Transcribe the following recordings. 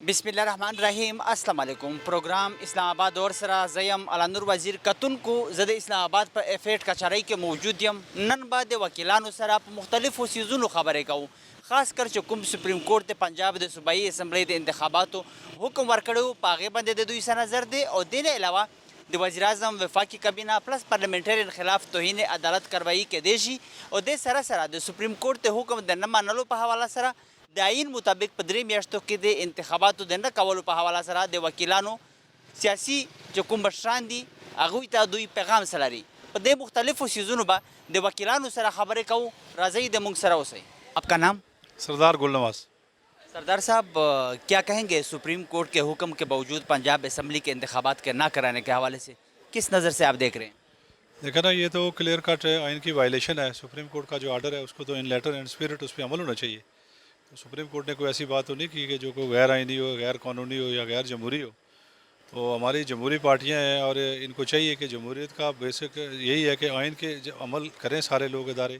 بسم الله الرحمن الرحیم. السلام علیکم. پروگرام اسلام آباد اور سره زیم علانور وزیر کتونکو زده اسلام آباد په افیټ کچارۍ کې موجود یم. نن به د وکیلانو سره په مختلفو سیزونو خبرې کوو، خاص کر چې کوم سپریم کورټ د پنجاب د صوبایي اسمبلی د انتخاباتو حکم ورکړی په هغې باندې د دوی څه نظر دی او دې نه علاوه د وزیر اعظم وفاقي کابینه پلس پارلیمنټریان خلاف توهین عدالت کاروايي کېدی شي او دې سره سره د سپریم کورټ د حکم د نه منلو په حواله سره د آئین مطابق په درې میاشتو کې د انتخاباتو د نه کولو په حواله سره د وکیلانو سیاسي چې کوم مشران دي هغوی ته دوی پیغام څه لري. په دې مختلفو سیزونو به د وکیلانو سره خبرې کوو. راځئ د موږ سره اوسئ. آپ کا نام؟ سردار گل نواز. سردار صاحب کیا کہیں گے سپریم کورٹ کے حکم کے باوجود پنجاب اسمبلی کے انتخابات کے نہ کرانے کے حوالے سے کس نظر سے آپ دیکھ رہے ہیں؟ دیکھا نا، یہ تو کلیئر کٹ آئین کی وائلیشن ہے. سپریم کورٹ کا جو آرڈر ہے اس کو تو ان لیٹر اینڈ اسپرٹ اس پہ عمل ہونا چاہیے. تو سپریم کورٹ نے کوئی ایسی بات تو نہیں کی کہ جو کوئی غیر آئینی ہو، غیر قانونی ہو یا غیر جمہوری ہو. تو ہماری جمہوری پارٹیاں ہیں اور ان کو چاہیے کہ جمہوریت کا بیسک یہی ہے کہ آئین کے عمل کریں سارے لوگ ادارے.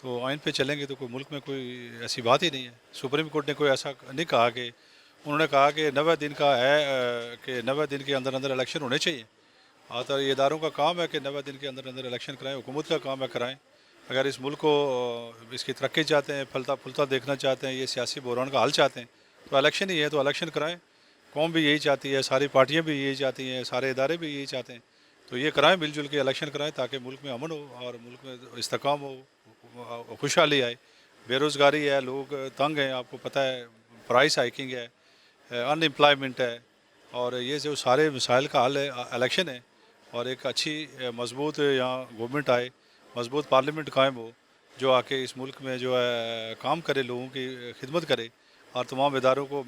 تو آئین پہ چلیں گے تو کوئی ملک میں کوئی ایسی بات ہی نہیں ہے. سپریم کورٹ نے کوئی ایسا نہیں کہا کہ انہوں نے کہا کہ 90 دن کا ہے کہ 90 دن کے اندر الیکشن ہونے چاہیے. ہاں، تو یہ اداروں کا کام ہے کہ 90 دن کے اندر الیکشن کرائیں. حکومت کا کام ہے کرائیں. اگر اس ملک کو اس کی ترقی چاہتے ہیں، پھلتا پھولتا دیکھنا چاہتے ہیں، یہ سیاسی بحران کا حل چاہتے ہیں تو الیکشن ہی ہے. تو الیکشن کرائیں. قوم بھی یہی چاہتی ہے، ساری پارٹیاں بھی یہی چاہتی ہیں، سارے ادارے بھی یہی چاہتے ہیں. تو یہ کرائیں، مل جل کے الیکشن کرائیں تاکہ ملک میں امن ہو اور ملک میں استحکام ہو، خوشحالی آئے. بے روزگاری ہے، لوگ تنگ ہیں، آپ کو پتہ ہے، پرائس ہائکنگ ہے، ان امپلائمنٹ ہے، اور یہ جو سارے مسائل کا حل ہے الیکشن ہے. اور ایک اچھی مضبوط یہاں گورنمنٹ آئے، مضبوط پارلیمنٹ قائم ہو جو آ کے اس ملک میں جو ہے کام کرے، لوگوں کی خدمت کرے اور تمام اداروں کو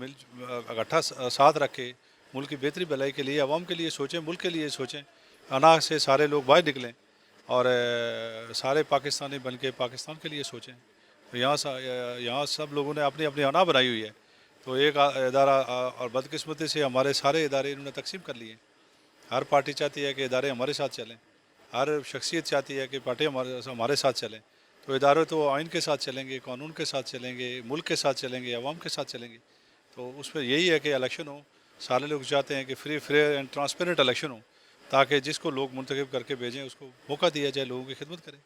اکٹھا ساتھ رکھے. ملک کی بہتری بھلائی کے لیے، عوام کے لیے سوچیں، ملک کے لیے سوچیں. انا سے سارے لوگ باہر نکلیں اور سارے پاکستانی بن کے پاکستان کے لیے سوچیں. تو یہاں سب لوگوں نے اپنی اپنی انا بنائی ہوئی ہے. تو ایک ادارہ، اور بدقسمتی سے ہمارے سارے ادارے انہوں نے تقسیم کر لیے. ہر پارٹی چاہتی ہے کہ ادارے ہمارے ساتھ چلیں، ہر شخصیت چاہتی ہے کہ پارٹی ہمارے ساتھ چلیں. تو ادارے تو آئین کے ساتھ چلیں گے، قانون کے ساتھ چلیں گے، ملک کے ساتھ چلیں گے، عوام کے ساتھ چلیں گے. تو اس میں یہی ہے کہ الیکشن ہو. سارے لوگ چاہتے ہیں کہ free fair and transparent election ہو تاکہ جس کو لوگ منتخب کر کے بھیجیں اس کو موقع دیا جائے، لوگوں کی خدمت کریں.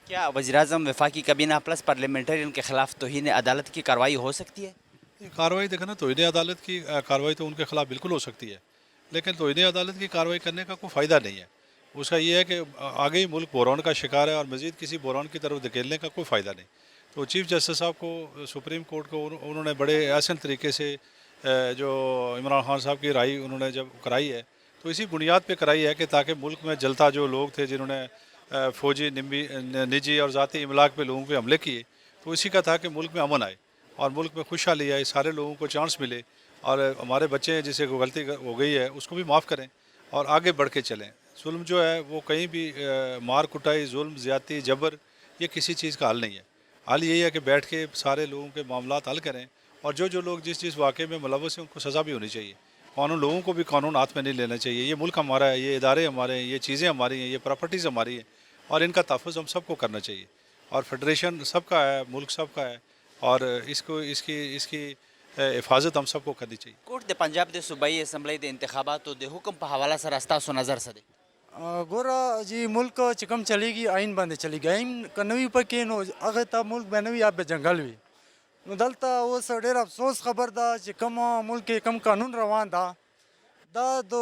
کیا وزیر اعظم وفاقی کابینہ پلس پارلیمنٹرین کے خلاف توہین عدالت کی کارروائی ہو سکتی ہے؟ یہ کارروائی دیکھنا، توہین عدالت کی کارروائی تو ان کے خلاف بالکل ہو سکتی ہے، لیکن توہین عدالت کی کارروائی کرنے کا کوئی فائدہ نہیں ہے. اس کا یہ ہے کہ آگے ہی ملک بحران کا شکار ہے اور مزید کسی بحران کی طرف دھکیلنے کا کوئی فائدہ نہیں. تو چیف جسٹس صاحب کو، سپریم کورٹ کو، انہوں نے بڑے احسن طریقے سے جو عمران خان صاحب کی رائے انہوں نے جب کرائی ہے تو اسی بنیاد پہ کرائی ہے کہ تاکہ ملک میں جلتا جو لوگ تھے جنہوں نے فوجی نجی اور ذاتی املاک پہ لوگوں پہ حملے کیے، تو اسی کا تھا کہ ملک میں امن آئے اور ملک میں خوشحالی آئے، سارے لوگوں کو چانس ملے اور ہمارے بچے جسے کوئی غلطی ہو گئی ہے اس کو بھی معاف کریں اور آگے بڑھ کے چلیں. ظلم جو ہے وہ کہیں بھی مار کٹائی، ظلم، زیادتی، جبر، یہ کسی چیز کا حل نہیں ہے. حل یہی ہے کہ بیٹھ کے سارے لوگوں کے معاملات حل کریں اور جو لوگ جس واقعے میں ملوث ہیں ان کو سزا بھی ہونی چاہیے. قانون، لوگوں کو بھی قانون ہاتھ میں نہیں لینا چاہیے. یہ ملک ہمارا ہے، یہ ادارے ہمارے ہیں، یہ چیزیں ہماری ہیں، یہ پراپرٹیز ہماری ہیں اور ان کا تحفظ ہم سب کو کرنا چاہیے. اور فیڈریشن سب کا ہے، ملک سب کا ہے اور اس کی حفاظت ہم سب کو کرنی چاہیے. کورٹ د پنجاب د صوبائی اسمبلی د انتخاباتو د حکم په حواله سره ستاسو نظر څه دی؟ ګوره جی ملک چې کم چلیږي آئین باندې چلیږي. آئین که نه وي پکې نو هغه ته ملک به نه وي یا به جنګل وي. نو دلته اوس ډېر افسوس خبر ده چې کوم ملک کې کوم قانون روان ده دا د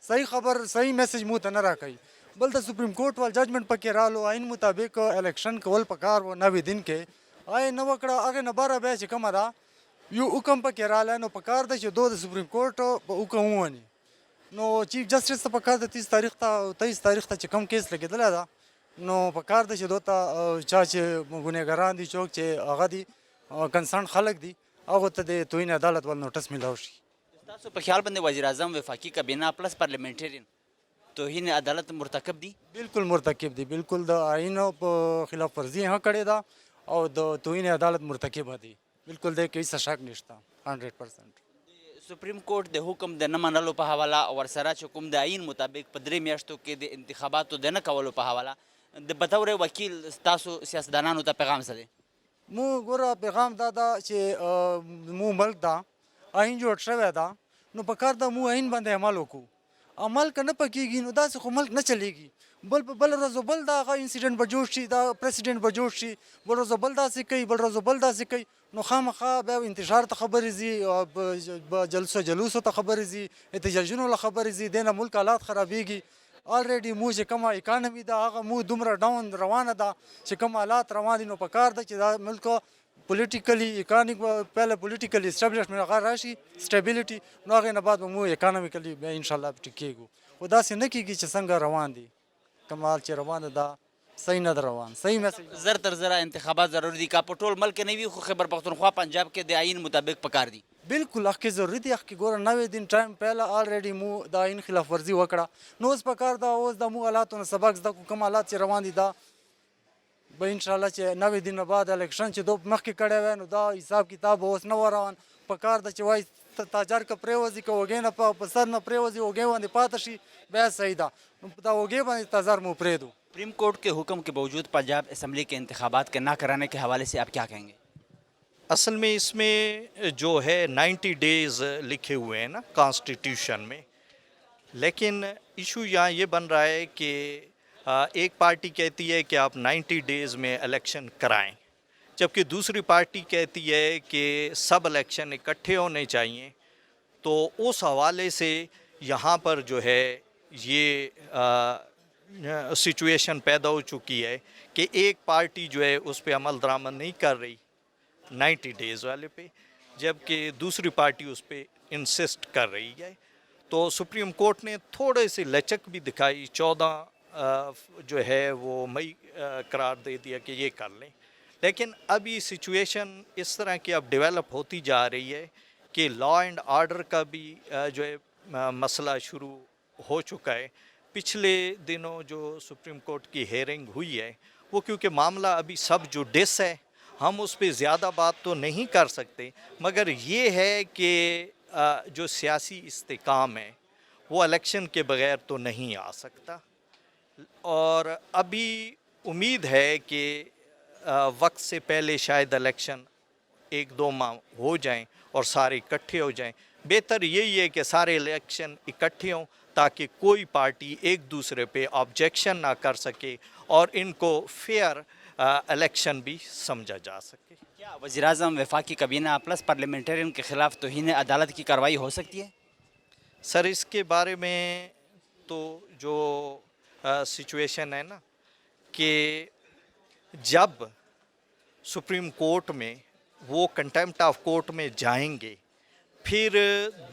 صحیح خبر، صحیح میسج مو ته نه راکوي. بل د سپریم کورټ وال ججمنټ پکې رالو، آئین مطابق الیکشن کول پکار و 90 دن کې آئین نه وکړه. هغې نه بره بیا چې کومه ده یو حکم پکې رالی نو پکار ده چې دو د سپریم کورټ په حکم ومني. نو چیف جسټس ته پکار ده 23 تاریخ ته چې کوم کیس لګېدلی ده نو پکار ده چې دو ته چا چې ګنهګاران دي، څوک چې هغه دي کنسرن خلک دي، هغو ته د توهین عدالت ول نوټس میلاو شي. ستاسو په خیال باندې وزیر اعظم وفاقي کابینه پلس پارلیمنټرین توهین عدالت مرتکب دي؟ بالکل مرتکب دي، بالکل د آئین په خلاف ورزي هم کړې ده او د توهین عدالت مرتکب دي. بالکل د کې هیڅ شک نشته 100%. سپریم کورٹ د حکم د نه منلو په حواله او ورسره چې کوم د آئین مطابق په درې میاشتو کې د انتخاباتو د نه کولو په حواله د بطور وکیل ستاسو سیاستدانانو ته پیغام څه دی؟ مو ګوره پیغام دا ده چې مو ملک دا آئین جوړ شوی دا نو پکار ده مو آئین باندې عمل وکړو. عمل که نه پکېږي نو داسې خو ملک نه چلېږي. بل په بل ورځ بل دا هغه انسیډنټ به جوړ شي، دا پریسیډنټ به جوړ شي، بل ورځ بل داسې کوي، بل ورځ بل داسې کوي، نو خامخا بیا انتشار ته خبرې ځي، جلوسو ته خبرې ځي، احتجاجونو له خبرې ځي، دې نه ملک حالات خرابېږي. آلریډي مو چې کومه اکانمي ده هغه مو دومره ډاون روانه ده چې کوم حالات روان دي، نو پکار ده چې دا ملک پولیټیکلی اکانومیک پهله پولیټیکلی اسټابلیشمنټ هغه راشي سټیبیلیټي، نو هغې نه بعد به مو اکانومیکلی بیا انشاءالله ټیک کېږو. خو داسې نه کېږي چې څنګه روان دي کوم حال چې روان ده صحیح نه ده روان. صحیح میسج زر تر زره انتخابات ضروری دي، که په ټول ملک کې نه وي خو خیبر پختونخوا پنجاب کې د آئین مطابق پکار دي. بالکل حق ضروری دی. حق ګوره 9 دن ټایم پهله آلریډي مو د آئین خلاف ورزي وکړه، نو اوس پکار ده اوس د مو حالاتو نه سبق زده کړو. کوم حالات چې روان دي دا به انشاءالله چې 9 دن بعد الیکشن چې دو مخکې کړی وی نو دا حساب کتاب اوس نه روان. پکار ده چې وایي تاجر که پرېوځي که وږی نه په سر نه پرېوځي وږی باندې پاتې شي بیا صحیح ده، نو دا وږی باندې تاجر مو پرېږدو. سپریم کورٹ کے حکم کے باوجود پنجاب اسمبلی کے انتخابات کے نہ کرانے کے حوالے سے آپ کیا کہیں گے؟ اصل میں اس میں جو ہے 90 ڈیز لکھے ہوئے ہیں نا کانسٹیٹیوشن میں، لیکن ایشو یہاں یہ بن رہا ہے کہ ایک پارٹی کہتی ہے کہ آپ 90 ڈیز میں الیکشن کرائیں، جبکہ دوسری پارٹی کہتی ہے کہ سب الیکشن اکٹھے ہونے چاہیے. تو اس حوالے سے یہاں پر جو ہے یہ سچویشن پیدا ہو چکی ہے کہ ایک پارٹی جو ہے اس پہ عمل درآمد نہیں کر رہی 90 ڈیز والے پہ، جبکہ دوسری پارٹی اس پہ انسسٹ کر رہی ہے. تو سپریم کورٹ نے تھوڑے سے لچک بھی دکھائی، 14 جو ہے وہ مئی قرار دے دیا کہ یہ کر لیں. لیکن ابھی سچویشن اس طرح کی اب ڈیولپ ہوتی جا رہی ہے کہ لا اینڈ آرڈر کا بھی جو ہے مسئلہ شروع ہو چکا ہے. پچھلے دنوں جو سپریم کورٹ کی ہیئرنگ ہوئی ہے وہ کیونکہ معاملہ ابھی سب جو ڈس ہے ہم اس پہ زیادہ بات تو نہیں کر سکتے، مگر یہ ہے کہ جو سیاسی استحکام ہے وہ الیکشن کے بغیر تو نہیں آ سکتا. اور ابھی امید ہے کہ وقت سے پہلے شاید الیکشن 1-2 ماہ ہو جائیں اور سارے اکٹھے ہو جائیں. بہتر یہی ہے کہ سارے الیکشن اکٹھے ہوں تاکہ کوئی پارٹی ایک دوسرے پہ آبجیکشن نہ کر سکے اور ان کو فیئر الیکشن بھی سمجھا جا سکے. کیا وزیراعظم وفاقی کابینہ پلس پارلیمنٹرین کے خلاف توہین عدالت کی کارروائی ہو سکتی ہے؟ سر اس کے بارے میں تو جو سچویشن ہے نا کہ جب سپریم کورٹ میں وہ کنٹیمپٹ آف کورٹ میں جائیں گے پھر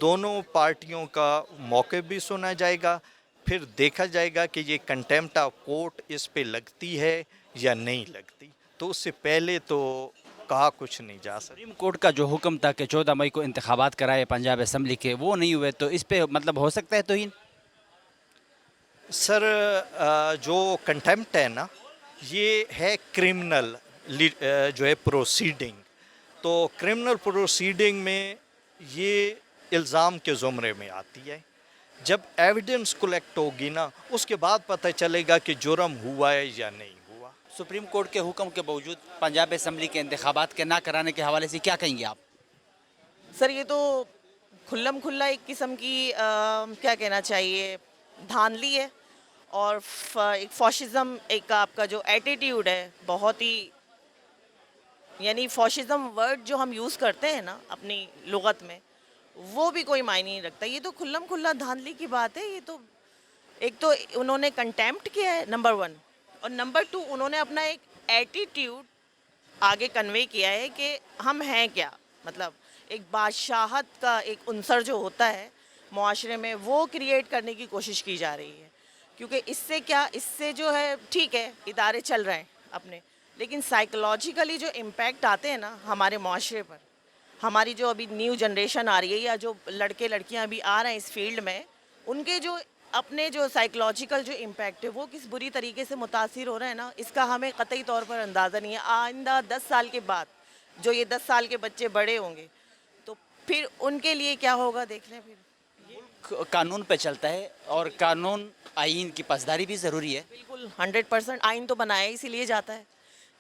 دونوں پارٹیوں کا موقع بھی سنا جائے گا، پھر دیکھا جائے گا کہ یہ کنٹیمپٹ آف کورٹ اس پہ لگتی ہے یا نہیں لگتی. تو اس سے پہلے تو کہا کچھ نہیں جا سکتا. سپریم کورٹ کا جو حکم تھا کہ 14 مئی کو انتخابات کرائے پنجاب اسمبلی کے، وہ نہیں ہوئے، تو اس پہ مطلب ہو سکتا ہے توہین؟ سر جو کنٹیمپٹ ہے نا یہ ہے کرمنل جو ہے پروسیڈنگ. تو کرمنل پروسیڈنگ میں یہ الزام کے زمرے میں آتی ہے. جب ایویڈنس کلیکٹ ہوگی نا اس کے بعد پتہ چلے گا کہ جرم ہوا ہے یا نہیں ہوا. سپریم کورٹ کے حکم کے باوجود پنجاب اسمبلی کے انتخابات کے نہ کرانے کے حوالے سے کیا کہیں گے آپ؟ سر یہ تو کھلم کھلا ایک قسم کی کیا کہنا چاہیے دھاندلی ہے، اور ایک فاشزم ایک آپ کا جو ایٹیٹیوڈ ہے بہت ہی، یعنی فاشزم ورڈ جو ہم یوز کرتے ہیں نا اپنی لغت میں وہ بھی کوئی معنی نہیں رکھتا. یہ تو کھلم کھلا دھاندلی کی بات ہے. یہ تو ایک تو انہوں نے کنٹیمپٹ کیا ہے نمبر 1، اور نمبر 2 انہوں نے اپنا ایک ایٹیٹیوڈ آگے کنوے کیا ہے کہ ہم ہیں کیا، مطلب ایک بادشاہت کا ایک عنصر جو ہوتا ہے معاشرے میں وہ کریٹ کرنے کی کوشش کی جا رہی ہے. کیونکہ اس سے کیا، اس سے جو ہے ٹھیک ہے ادارے چل رہے ہیں اپنے، لیکن سائیکولوجیکلی جو امپیکٹ آتے ہیں نا ہمارے معاشرے پر، ہماری جو ابھی نیو جنریشن آ رہی ہے یا جو لڑکے لڑکیاں ابھی آ رہے ہیں اس فیلڈ میں، ان کے جو اپنے جو سائیکولوجیکل جو امپیکٹ ہے وہ کس بری طریقے سے متاثر ہو رہے ہیں نا، اس کا ہمیں قطعی طور پر اندازہ نہیں ہے. آئندہ 10 سال کے بعد جو یہ 10 سال کے بچے بڑے ہوں گے تو پھر ان کے لیے کیا ہوگا دیکھ لیں. پھر قانون پہ چلتا ہے اور قانون آئین کی پاسداری بھی ضروری ہے. بالکل 100% آئین تو بنایا اسی لیے جاتا ہے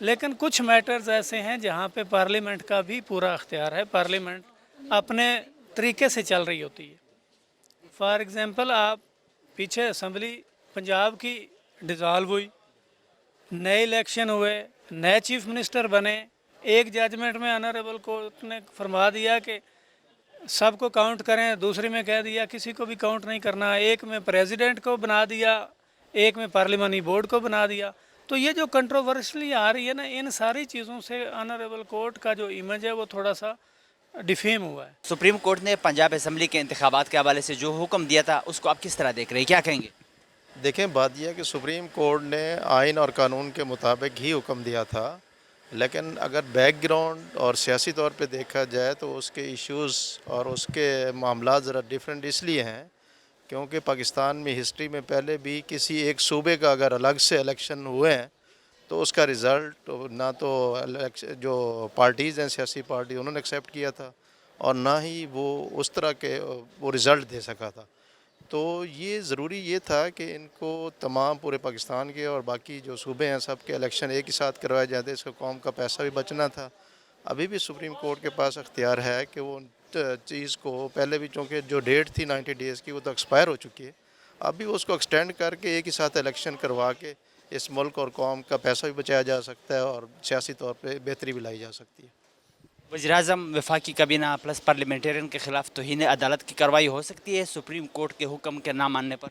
لیکن کچھ میٹرز ایسے ہیں جہاں پہ پارلیمنٹ کا بھی پورا اختیار ہے، پارلیمنٹ اپنے طریقے سے چل رہی ہوتی ہے. فار ایگزامپل آپ پیچھے اسمبلی پنجاب کی ڈیزالو ہوئی، نئے الیکشن ہوئے، نئے چیف منسٹر بنے، ایک ججمنٹ میں آنریبل کورٹ نے فرما دیا کہ سب کو کاؤنٹ کریں، دوسرے میں کہہ دیا کسی کو بھی کاؤنٹ نہیں کرنا، ایک میں پریزیڈنٹ کو بنا دیا، ایک میں پارلیمانی بورڈ کو بنا دیا. تو یہ جو کنٹروورشلی آ رہی ہے نا، ان ساری چیزوں سے آنریبل کورٹ کا جو امیج ہے وہ تھوڑا سا ڈیفیم ہوا ہے. سپریم کورٹ نے پنجاب اسمبلی کے انتخابات کے حوالے سے جو حکم دیا تھا اس کو آپ کس طرح دیکھ رہے ہیں، کیا کہیں گے؟ دیکھیں، بات یہ ہے کہ سپریم کورٹ نے آئین اور قانون کے مطابق ہی حکم دیا تھا، لیکن اگر بیک گراؤنڈ اور سیاسی طور پہ دیکھا جائے تو اس کے ایشوز اور اس کے معاملات ذرا ڈیفرنٹ اس لیے ہیں کیونکہ پاکستان میں ہسٹری میں پہلے بھی کسی ایک صوبے کا اگر الگ سے الیکشن ہوئے ہیں تو اس کا رزلٹ نہ تو جو پارٹیز ہیں سیاسی پارٹی انہوں نے ایکسیپٹ کیا تھا اور نہ ہی وہ اس طرح کے وہ رزلٹ دے سکا تھا. تو یہ ضروری یہ تھا کہ ان کو تمام پورے پاکستان کے اور باقی جو صوبے ہیں سب کے الیکشن ایک ہی ساتھ کروائے جاتے، اس کو قوم کا پیسہ بھی بچنا تھا. ابھی بھی سپریم کورٹ کے پاس اختیار ہے کہ وہ چیز کو پہلے بھی، چونکہ جو ڈیٹ تھی 90 ڈیز کی وہ تو ایکسپائر ہو چکی ہے، ابھی اس کو ایکسٹینڈ کر کے ایک ہی ساتھ الیکشن کروا کے اس ملک اور قوم کا پیسہ بھی بچایا جا سکتا ہے اور سیاسی طور پہ بہتری بھی لائی جا سکتی ہے. وزیراعظم وفاقی کابینہ پلس پارلیمنٹرین کے خلاف توہین عدالت کی کارروائی ہو سکتی ہے سپریم کورٹ کے حکم کے نہ ماننے پر؟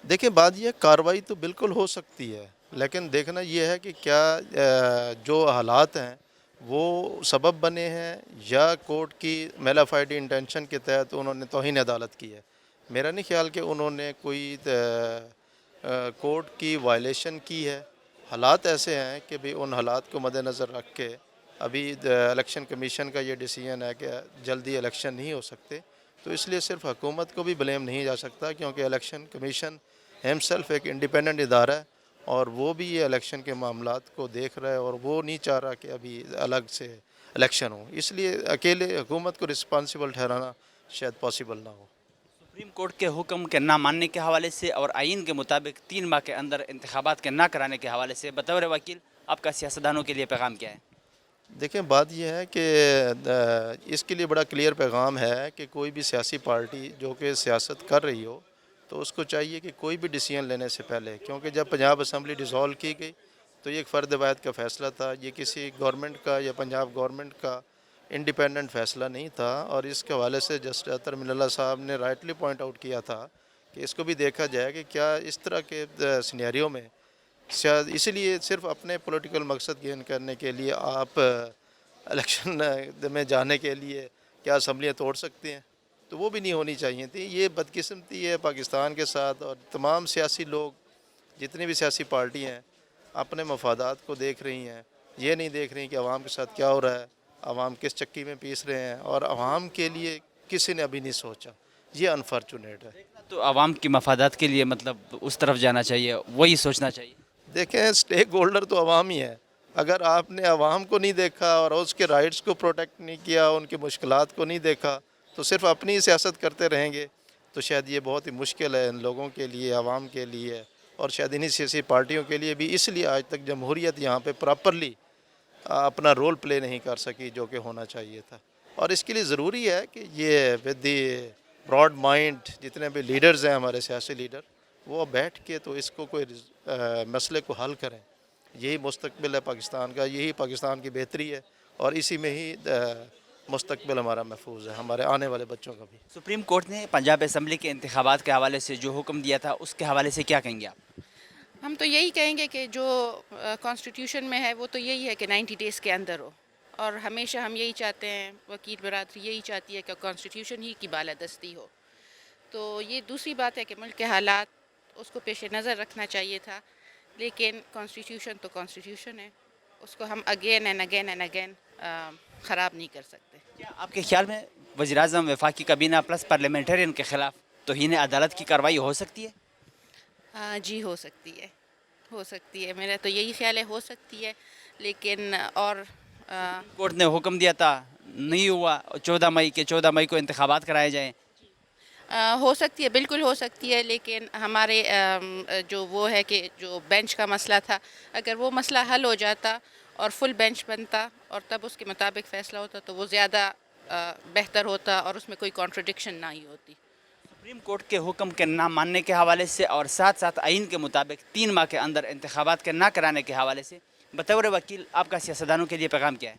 دیکھیں، بات یہ ہے کارروائی تو بالکل ہو سکتی ہے، لیکن دیکھنا یہ ہے کہ کیا جو حالات ہیں وہ سبب بنے ہیں یا کورٹ کی میلافائڈ انٹینشن کے تحت انہوں نے توہین عدالت کی ہے. میرا نہیں خیال کہ انہوں نے کوئی کورٹ کی وائلیشن کی ہے. حالات ایسے ہیں کہ بھی ان حالات کو مد نظر رکھ کے ابھی الیکشن کمیشن کا یہ ڈیسیژن ہے کہ جلدی الیکشن نہیں ہو سکتے، تو اس لیے صرف حکومت کو بھی بلیم نہیں جا سکتا کیونکہ الیکشن کمیشن ہم سیلف ایک انڈیپینڈنٹ ادارہ ہے اور وہ بھی یہ الیکشن کے معاملات کو دیکھ رہا ہے اور وہ نہیں چاہ رہا کہ ابھی الگ سے الیکشن ہو. اس لیے اکیلے حکومت کو رسپانسیبل ٹھہرانا شاید پاسبل نہ ہو. سپریم کورٹ کے حکم کے نہ ماننے کے حوالے سے اور آئین کے مطابق 3 ماہ کے اندر انتخابات کے نہ کرانے کے حوالے سے بطور وکیل آپ کا سیاستدانوں کے لیے پیغام کیا ہے؟ دیکھیں، بات یہ ہے کہ اس کے لیے بڑا کلیئر پیغام ہے کہ کوئی بھی سیاسی پارٹی جو کہ سیاست کر رہی ہو تو اس کو چاہیے کہ کوئی بھی ڈیسیژن لینے سے پہلے، کیونکہ جب پنجاب اسمبلی ڈیزالو کی گئی تو یہ ایک فرد واحد کا فیصلہ تھا، یہ کسی گورنمنٹ کا یا پنجاب گورنمنٹ کا انڈیپینڈنٹ فیصلہ نہیں تھا. اور اس کے حوالے سے جسٹس اطہر من اللہ صاحب نے رائٹلی پوائنٹ آؤٹ کیا تھا کہ اس کو بھی دیکھا جائے کہ کیا اس طرح کے سینیریو میں اسی لیے صرف اپنے پولیٹیکل مقصد گین کرنے کے لیے آپ الیکشن میں جانے کے لیے کیا اسمبلیاں توڑ سکتے ہیں؟ تو وہ بھی نہیں ہونی چاہیے تھی. یہ بدقسمتی ہے پاکستان کے ساتھ، اور تمام سیاسی لوگ جتنی بھی سیاسی پارٹی ہیں اپنے مفادات کو دیکھ رہی ہیں، یہ نہیں دیکھ رہی کہ عوام کے ساتھ کیا ہو رہا ہے، عوام کس چکی میں پیس رہے ہیں، اور عوام کے لیے کسی نے ابھی نہیں سوچا. یہ انفارچونیٹ ہے. تو عوام کی مفادات کے لیے مطلب اس طرف جانا چاہیے، وہی سوچنا چاہیے. دیکھیں، اسٹیک ہولڈر تو عوام ہی ہے. اگر آپ نے عوام کو نہیں دیکھا اور اس کے رائٹس کو پروٹیکٹ نہیں کیا، ان کی مشکلات کو نہیں دیکھا، تو صرف اپنی سیاست کرتے رہیں گے تو شاید یہ بہت ہی مشکل ہے ان لوگوں کے لیے، عوام کے لیے، اور شاید انہی سیاسی پارٹیوں کے لیے بھی. اس لیے آج تک جمہوریت یہاں پہ پراپرلی اپنا رول پلے نہیں کر سکی جو کہ ہونا چاہیے تھا. اور اس کے لیے ضروری ہے کہ یہ ود دی براڈ مائنڈ جتنے بھی لیڈرز ہیں ہمارے سیاسی لیڈر، وہ بیٹھ کے تو اس کو کوئی مسئلے کو حل کریں. یہی مستقبل ہے پاکستان کا، یہی پاکستان کی بہتری ہے، اور اسی میں ہی مستقبل ہمارا محفوظ ہے، ہمارے آنے والے بچوں کا بھی. سپریم کورٹ نے پنجاب اسمبلی کے انتخابات کے حوالے سے جو حکم دیا تھا اس کے حوالے سے کیا کہیں گے آپ؟ ہم تو یہی کہیں گے کہ جو کانسٹیٹیوشن میں ہے وہ تو یہی ہے کہ 90 ڈیز کے اندر ہو، اور ہمیشہ ہم یہی چاہتے ہیں، وکیل برادری یہی چاہتی ہے کہ کانسٹیٹیوشن ہی کی بالادستی ہو. تو یہ دوسری بات ہے کہ ملک کے حالات اس کو پیش نظر رکھنا چاہیے تھا، لیکن کانسٹیٹیوشن تو کانسٹیٹیوشن ہے، اس کو ہم اگین اینڈ اگین خراب نہیں کر سکتے. کیا آپ کے خیال میں وزیراعظم وفاقی کابینہ پلس پارلیمنٹرین کے خلاف توہین عدالت کی کارروائی ہو سکتی ہے؟ جی ہو سکتی ہے، میرا تو یہی خیال ہے ہو سکتی ہے، لیکن اور کورٹ نے حکم دیا تھا، نہیں ہوا، 14 مئی کو انتخابات کرائے جائیں. ہو سکتی ہے، بالکل ہو سکتی ہے، لیکن ہمارے جو وہ ہے کہ جو بینچ کا مسئلہ تھا، اگر وہ مسئلہ حل ہو جاتا اور فل بینچ بنتا اور تب اس کے مطابق فیصلہ ہوتا تو وہ زیادہ بہتر ہوتا اور اس میں کوئی کانٹرڈکشن نہ ہی ہوتی. سپریم کورٹ کے حکم کے نہ ماننے کے حوالے سے اور ساتھ ساتھ آئین کے مطابق 3 ماہ کے اندر انتخابات کے نہ کرانے کے حوالے سے بطور وکیل آپ کا سیاستدانوں کے لیے پیغام کیا ہے؟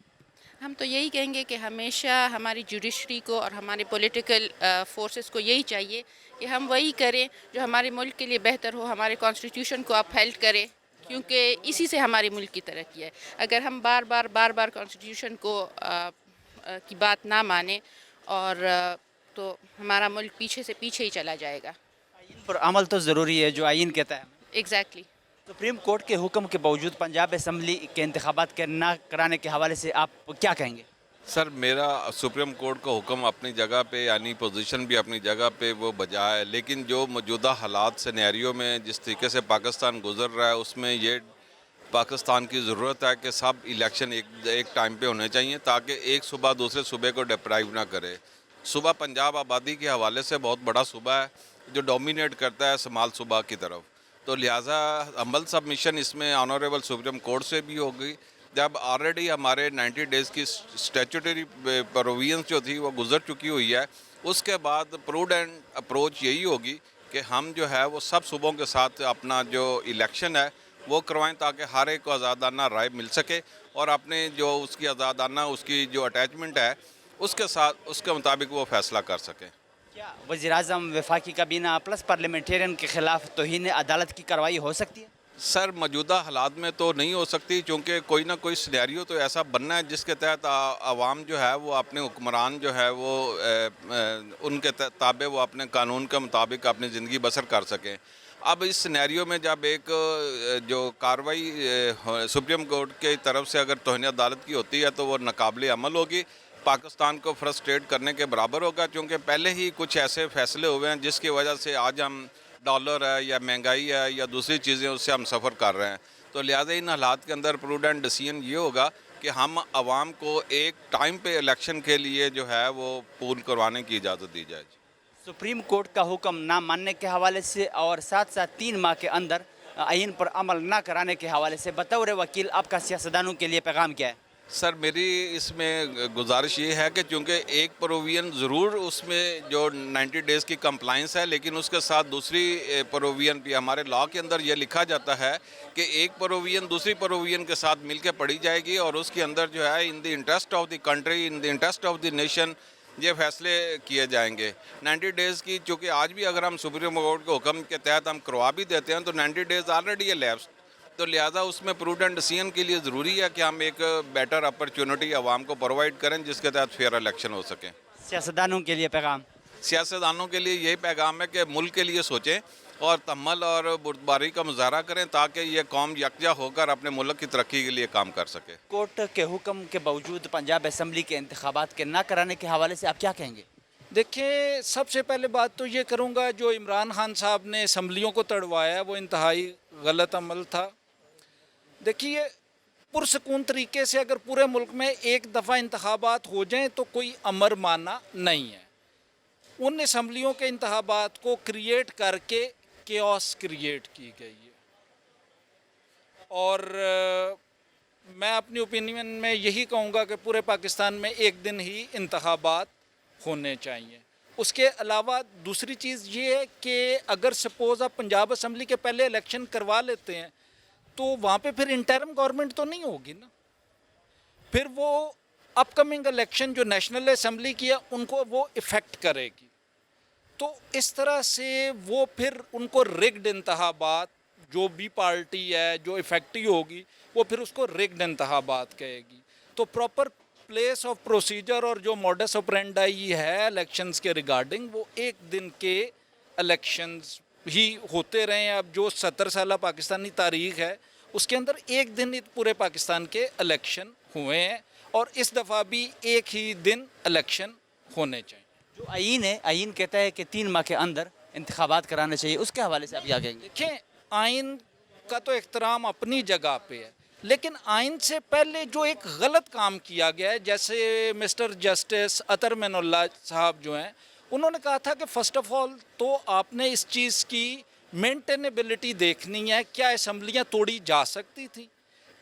ہم تو یہی کہیں گے کہ ہمیشہ ہماری جوڈیشری کو اور ہمارے پولیٹیکل فورسز کو یہی چاہیے کہ ہم وہی کریں جو ہمارے ملک کے لیے بہتر ہو, ہمارے کانسٹیٹیوشن کو اپہیلڈ کرے, کیونکہ اسی سے ہمارے ملک کی ترقی ہے. اگر ہم بار بار کانسٹیٹیوشن کو کی بات نہ مانیں اور تو ہمارا ملک پیچھے سے پیچھے ہی چلا جائے گا. آئین پر عمل تو ضروری ہے جو آئین کہتا ہے. ایگزیکٹلی. سپریم کورٹ کے حکم کے باوجود پنجاب اسمبلی کے انتخابات کے نہ کرانے کے حوالے سے آپ کیا کہیں گے؟ سر میرا سپریم کورٹ کا حکم اپنی جگہ پہ یعنی پوزیشن بھی اپنی جگہ پہ وہ بجا ہے, لیکن جو موجودہ حالات سینیریو میں جس طریقے سے پاکستان گزر رہا ہے اس میں یہ پاکستان کی ضرورت ہے کہ سب الیکشن ایک ٹائم پہ ہونے چاہیے تاکہ ایک صوبہ دوسرے صوبے کو ڈپرائیو نہ کرے. صوبہ پنجاب آبادی کے حوالے سے بہت بڑا صوبہ ہے جو ڈومینیٹ کرتا ہے شمال صوبہ کی طرف, تو لہٰذا عمل سبمیشن اس میں آنریبل سپریم کورٹ سے بھی ہوگی. جب آلریڈی ہمارے 90 ڈیز کی اسٹیچوٹری پروویژنس جو تھی وہ گزر چکی ہوئی ہے, اس کے بعد پروڈنٹ اپروچ یہی ہوگی کہ ہم جو ہے وہ سب صوبوں کے ساتھ اپنا جو الیکشن ہے وہ کروائیں تاکہ ہر ایک کو آزادانہ رائے مل سکے اور اپنے جو اس کی آزادانہ اس کی جو اٹیچمنٹ ہے اس کے ساتھ اس کے مطابق وہ فیصلہ کر سکیں. کیا وزیر اعظم, وفاقی کابینہ پلس پارلیمنٹرین کے خلاف توہین عدالت کی کارروائی ہو سکتی ہے؟ سر موجودہ حالات میں تو نہیں ہو سکتی, چونکہ کوئی نہ کوئی سینیریو تو ایسا بننا ہے جس کے تحت عوام جو ہے وہ اپنے حکمران جو ہے وہ ان کے تابع وہ اپنے قانون کے مطابق اپنی زندگی بسر کر سکیں. اب اس سینیریو میں جب ایک جو کارروائی سپریم کورٹ کی طرف سے اگر توہین عدالت کی ہوتی ہے تو وہ ناقابل عمل ہوگی, پاکستان کو فرسٹریٹ کرنے کے برابر ہوگا, کیونکہ پہلے ہی کچھ ایسے فیصلے ہوئے ہیں جس کی وجہ سے آج ہم ڈالر ہے یا مہنگائی ہے یا دوسری چیزیں اس سے ہم سفر کر رہے ہیں. تو لہٰذا ان حالات کے اندر پروڈنٹ ڈیسیژن یہ ہوگا کہ ہم عوام کو ایک ٹائم پہ الیکشن کے لیے جو ہے وہ پول کروانے کی اجازت دی جائے. سپریم کورٹ کا حکم نہ ماننے کے حوالے سے اور ساتھ ساتھ 3 ماہ کے اندر آئین پر عمل نہ کرانے کے حوالے سے بطور وکیل آپ کا سیاستدانوں کے لیے پیغام کیا ہے؟ سر میری اس میں گزارش یہ ہے کہ چونکہ ایک پروویژن ضرور اس میں جو 90 ڈیز کی کمپلائنس ہے, لیکن اس کے ساتھ دوسری پروویژن بھی ہمارے لاء کے اندر یہ لکھا جاتا ہے کہ ایک پروویژن دوسری پروویژن کے ساتھ مل کے پڑھی جائے گی اور اس کے اندر جو ہے in the interest of the country, in the interest of the nation یہ فیصلے کیے جائیں گے. 90 ڈیز کی چونکہ آج بھی اگر ہم سپریم کورٹ کے حکم کے تحت ہم کروا بھی دیتے ہیں تو 90 ڈیز آلریڈی ہے لیپس, تو لہٰذا اس میں پروڈنٹ ڈیسیژن کے لیے ضروری ہے کہ ہم ایک بیٹر اپرچونٹی عوام کو پرووائڈ کریں جس کے تحت فیئر الیکشن ہو سکیں. سیاستدانوں کے لیے پیغام؟ سیاستدانوں کے لیے یہی پیغام ہے کہ ملک کے لیے سوچیں اور تحمل اور بردباری کا مظاہرہ کریں تاکہ یہ قوم یکجا ہو کر اپنے ملک کی ترقی کے لیے کام کر سکے. کورٹ کے حکم کے باوجود پنجاب اسمبلی کے انتخابات کے نہ کرانے کے حوالے سے آپ کیا کہیں گے؟ دیکھیں, سب سے پہلے بات تو یہ کروں گا جو عمران خان صاحب نے اسمبلیوں کو تڑوایا وہ انتہائی غلط عمل تھا. دیکھیے, پرسکون طریقے سے اگر پورے ملک میں ایک دفعہ انتخابات ہو جائیں تو کوئی امر ماننا نہیں ہے. ان اسمبلیوں کے انتخابات کو کریٹ کر کے کیوس کریٹ کی گئی ہے, اور میں اپنی اوپینین میں یہی کہوں گا کہ پورے پاکستان میں ایک دن ہی انتخابات ہونے چاہیے. اس کے علاوہ دوسری چیز یہ ہے کہ اگر سپوز آپ پنجاب اسمبلی کے پہلے الیکشن کروا لیتے ہیں تو وہاں پہ پھر انٹرم گورنمنٹ تو نہیں ہوگی نا, پھر وہ اپ کمنگ الیکشن جو نیشنل اسمبلی کی ہے ان کو وہ افیکٹ کرے گی. تو اس طرح سے وہ پھر ان کو ریگڈ انتخابات, جو بھی پارٹی ہے جو افیکٹو ہوگی وہ پھر اس کو ریگڈ انتخابات کہے گی. تو پراپر پلیس آف پروسیجر اور جو موڈس آپرینڈائی ہے الیکشنز کے ریگارڈنگ وہ ایک دن کے الیکشنز ہی ہوتے رہے ہیں. اب جو 70 سالہ پاکستانی تاریخ ہے اس کے اندر ایک دن ہی پورے پاکستان کے الیکشن ہوئے ہیں, اور اس دفعہ بھی ایک ہی دن الیکشن ہونے چاہیے. جو آئین ہے, آئین کہتا ہے کہ 3 ماہ کے اندر انتخابات کرانے چاہیے, اس کے حوالے سے آپ کیا کہیں گے؟ دیکھیں, آئین کا تو احترام اپنی جگہ پہ ہے, لیکن آئین سے پہلے جو ایک غلط کام کیا گیا ہے, جیسے مسٹر جسٹس اطہر معین اللہ صاحب جو ہیں انہوں نے کہا تھا کہ فرسٹ آف آل تو آپ نے اس چیز کی مینٹینیبلٹی دیکھنی ہے, کیا اسمبلیاں توڑی جا سکتی تھیں,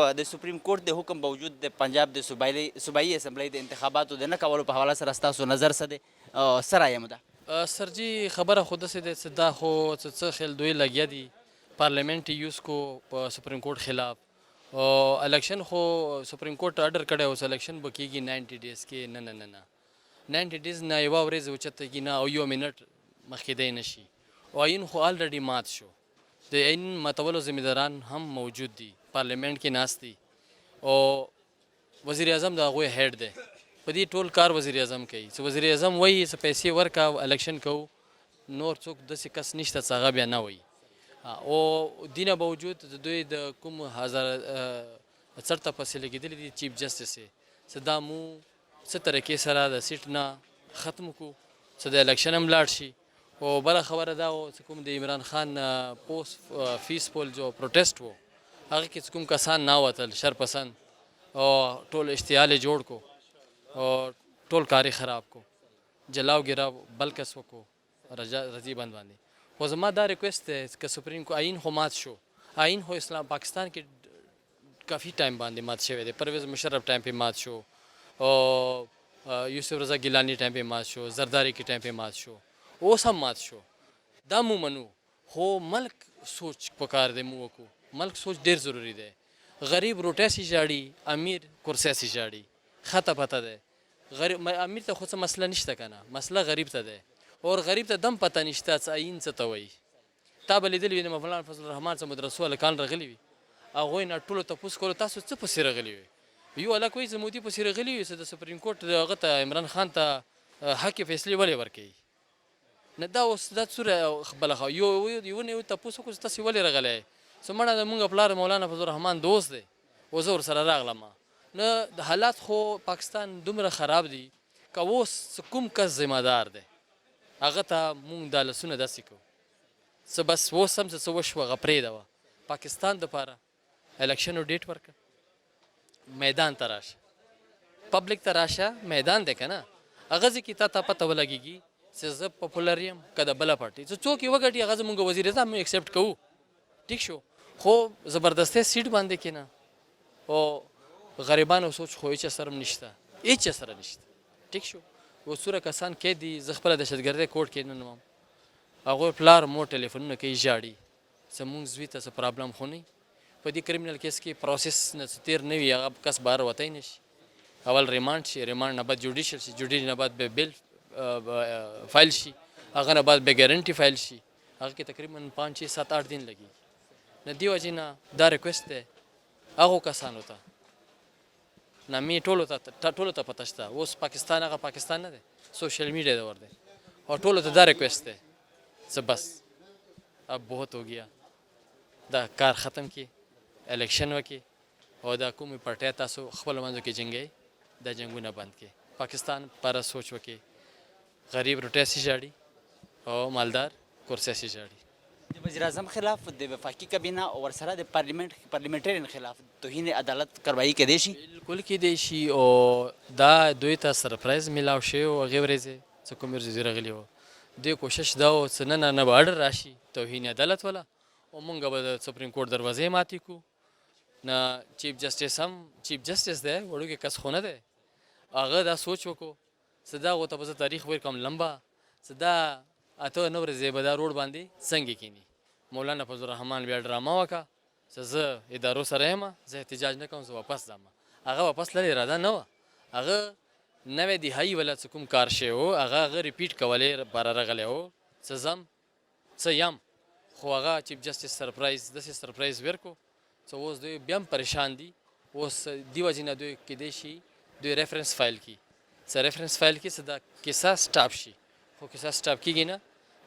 د سپریم کورټ د حکم باوجود د پنجاب د صوبایي اسمبلی د انتخاباتو د نه کولو په حواله سره ستاسو نظر څه دی؟ څه رایه مو ده؟ سر جی خبره خود سے دے دا خو څه خیل دوی لګیا دي پارلیمنٹ یوز کو سپریم کورٹ خلاف او الیکشن خو سپریم کورٹ آرڈر کړی اوس الیکشن به کېږي 90 ډیز کې. نه 90 ډیز نه یوه ورځ اوچته کېږي نه او یو منټ مخکې دی نه شي. او آیین خو آلریډي مات شو، د آیین ماتولو ذمہداران هم موجود دي، پارلیمنٹ کې ناست دي او وزیر اعظم د هغوی هیډ دی. په دې ټول کار وزیر اعظم کوي. چې وزیر اعظم وایي څه پیسې ورکا الیکشن کوو، نور څوک داسې کس نشته چې هغه بیا نه وایي. او دینه باوجود د دوی د کوم 1068 ته پسې لګېدلي دي چیف جسټس یې، چې دا مو څه طریقې سره د سیټ نه ختم کړو چې د الیکشن هم لاړ شي. او بله خبره دا و چې کوم د عمران خان پوسٹ فیس پول جو پروټیسټ و هغه کې چې کوم کسان نه وتل شرپسند او ټول اشتعال یې جوړ کو او ټول کاری خراب کو، جلاو ګراو بلکس وکړو رضی بند باندې. خو زما دا ریکویسٹ دی که سپریم کو آئین خو مات شو، آئین خو اسلام پاکستان کې کافی ټایم باندې مات شوی دی. پرویز مشرف ټایم پہ مات شو او یوسف رضا گیلانی ټایم پہ مات شو، زرداری کی ټایم پہ مات شو، اوس هم مات شو. دا مو منو، خو ملک سوچ پکار دی مو وکړو. ملک سوچ ډیر ضروری دی. غریب روټی سي ژاړي، امیر کرسی سي ژاړي، خطه پته دی. غریب امیر ته خو څه مسله نشته که نه، مسله غریب ته دی. اور غریب ته دم پته نشته چې آیین څه ته وایي. تا به لیدلي وي د مولانا فضل الرحمن څه مدرسو هلکان راغلي وي، هغوی نه ټولو تپوس کولو تاسو څه پسې راغلي وي. یو هلک وایي زه مودي پسې راغلی وي چې د سپریم کورټ هغه ته عمران خان ته حق فیصلې ولې ورکوي نه دا اوس دا څوره بله یو نه یو تپوس وکړو چې تاسې ولې راغلی څه مړه د مونږ پلار مولانا فضل الرحمن دوست دی اوس زه ورسره راغلم نه د حالات خو پاکستان دومره خراب دي که اوس کوم کس ذمه دار دی هغه ته مونږ دا لسونه داسې کوو څه بس اوس هم څه وشوه هغه پرېږده پاکستان دپاره الیکشنو ډیټ ورکړه میدان ته راشه پبلک ته راشه میدان دی که نه هغه ځای کې تا پته ولګېږي چې زه پاپولر یم که د بله پارټي چې څوک یې وګټي هغه زموږ وزیر اعظم موږ ایکسپټ کوو ټیک شو خو زبردستی سیټ باندې کېنه او غریبانو سوچ خو هیچ سره هم نشته هیچ سره نشته ټیک شو اوس څومره کسان کې دي زه خپله دهشتګردۍ کوټ کې نه نوم هغوی پلار مور ټلیفونونه کوي ژاړي زموږ زوی ته څه پرابلم خو نه په دې کریمینل کیس کې پروسس نه څه تېر نه وي هغه کس بهر وتی نه شي اول ریمانډ شي ریمانډ نه بعد جوډیشل شي جوډیشل نه بعد به بیل فایل شي هغه نه بعد به ګارنټي فایل شي هغه کې تقریبا 5 6 7 8 دن لګي نه دی وجې نه دا ریکویسټ دی هغو کسانو ته نامې ټولو ته پته شته اوس پاکستان هغه پاکستان نه دی سوشل میډیا دور دی او ټولو ته دا ریکویسټ دی څه بس اب بہت ہو گیا دا کار ختم کی الیکشن وکړي او دا کومې پارټۍ تاسو خپلو منځو کې جنګوئ دا جنګونه بند کړي پاکستان لپاره سوچ وکړي غریب روټۍ سي ژاړي او مالدار کورسۍ سي ژاړي د وزیر اعظم خلاف د وفاقي کابینه او ورسره د پارلیمنټرین خلاف توهین عدالت کاروایي کیدای شي بالکل کیدای شي او دا دوی ته سرپرایز میلاو شوی و هغې ورځې څه کوم ورځې راغلي وو دوی کوشش دا و چې نه به اډر راشي توهین عدالت والا او مونږ به د سپریم کورټ دروازې ماتې کړو نه چیف جسټس هم چیف جسټس دی وړوکی کس خو نه دی هغه دا سوچ وکړو چې دا ورته به زه تاریخ ورکړم لمبه چې دا 8 9 ورځې به دا روډ باندې څنګه کینی مولانا فضل الرحمن بیا ډرامه وکړه چې زه ادارو سره یم زه احتجاج نه کوم زه واپس ځم هغه واپس لرې اراده نه وه هغه نوی دهایي والا چې کوم کار شوی و هغه ریپیټ کولی لپاره راغلی و چې ځم څه یم خو هغه چیف جسټس سرپرایز داسې سرپرایز ورکړو چې اوس دوی بیا هم پریشان دي اوس دې وجې نه دوی کیدای شي دوی ریفرنس فایل کړي څه ریفرنس فایل کړي چې دا کیسه سټاپ شي خو کیسه سټاپ کېږي نه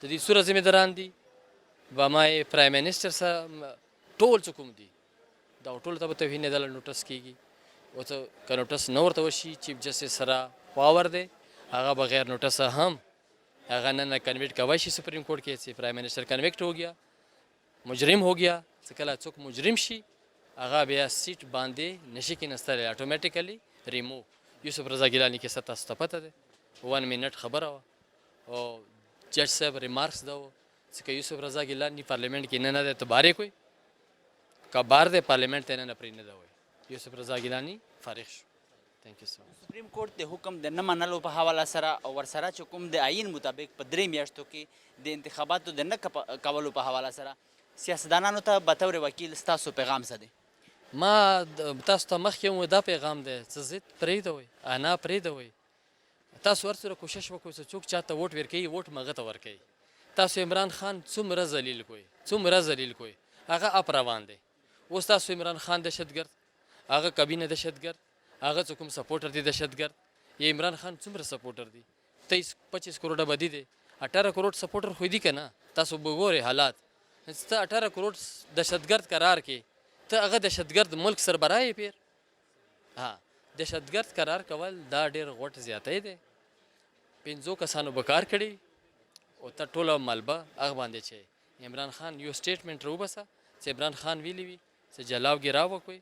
د دې څومره ذمهداران دي به ما یې پرایم منسټر سره ټول څه کوم دي دا ټولو ته به توهین عدالت نوټس کېږي او څه که نوټس نه ورته وشي چیف جسټس سره پاور دی هغه بغیر نوټسه هم هغه نه کنویکٹ کوای شي سپریم کورٹ کې چې پرایم منسٹر کنویکٹ ہو گیا مجرم ہو گیا چې کله څوک مجرم شي هغه بیا سیټ باندې نشي کېنستلی اټومیټیکلی ریموو یوسف رضا ګیلاني کې تاسو ته پته ده 1 منټ خبره وه او جج صاحب ریمارکس دا و چې که یوسف رضا ګیلاني پارلیمنٹ کې نه دی ته بار یې کوئ که بار دی پارلیمنٹ ته نه پرې نه ده وایي یوسف رضا ګیلاني فارغ شو تھینک یو سو سپریم کورټ د حکم د نه منلو په حواله سره او ورسره چې کوم د آئین مطابق په 3 میاشتو کې د انتخاباتو د نه کولو په حواله سره سیاستدانانو ته بطور وکیل ستاسو پیغام څه دی ما تاسو ته مخکې هم دا پیغام دی چې ضد پرېږدوئ انا پرېږدوئ تاسو هر څومره کوشش وکړئ چې څوک چاته ووټ ورکوي ووټ هغه ته ورکوئ تاسو عمران خان څومره ذلیل کوئ هغه اپ روان دی اوس تاسو عمران خان دهشتګرد هغه کابینه دهشتګرد هغه څه کوم سپورټر دی دهشتګرد یا عمران خان څومره سپورټر دی 23-25 کروڑه بدی دی 18 کروڑ سپورټر خو دی که نه تاسو به ګورئ حالات ته 18 کروڑ دهشتګرد قرار کې ته هغه دهشتګرد ملک سربراه یې پیر ها دهشتګرد قرار کول دا ډېر غوټ زیاتی دی 5 کسانو به کار کړي او ته ټوله ملبه هغه باندې چې عمران خان یو سټیټمنټ راوباسه چې عمران خان ویلي وي چې جلاو ګیراو وکړئ